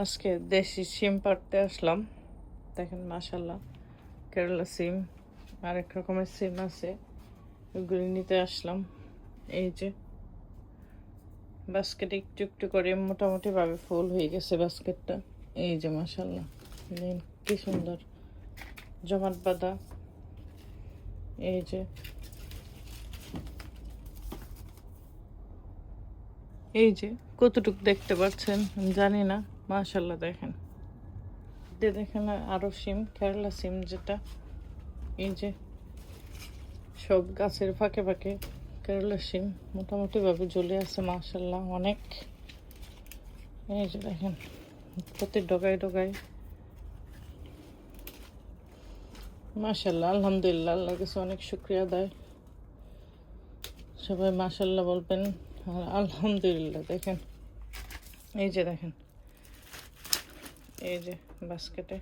আজকে দেশি সিম পাড়তে আসলাম। দেখেন মাশাল্লাহ, কেরালা সিম, আরেক রকমের সিম আছে, ওগুলি নিতে আসলাম। এই যে বাস্কেটে একটু একটু করে মোটামুটি ভাবে ফুল হয়ে গেছে বাস্কেটটা। এই যে মাশাল্লাহ, কি সুন্দর জমাট বাঁধা। এই যে কতটুকু দেখতে পাচ্ছেন জানি না, মাশাল্লাহ দেখেন। দেখেন আরো সিম, কেরালা সিম যেটা, এই যে সব গাছের ফাঁকে ফাঁকে কেরালা সিম মোটামুটি ভাবে জ্বলে আছে মাশাল্লাহ অনেক। এই যে দেখেন প্রতি ডগায় ডগায় মাশাল্লাহ, আলহামদুলিল্লাহ, আল্লাহর কাছে অনেক শুকরিয়া দেয়। সবাই মাশাল্লাহ বলবেন আর আলহামদুলিল্লাহ। দেখেন এই যে দেখেন, এই যে বাস্কেটে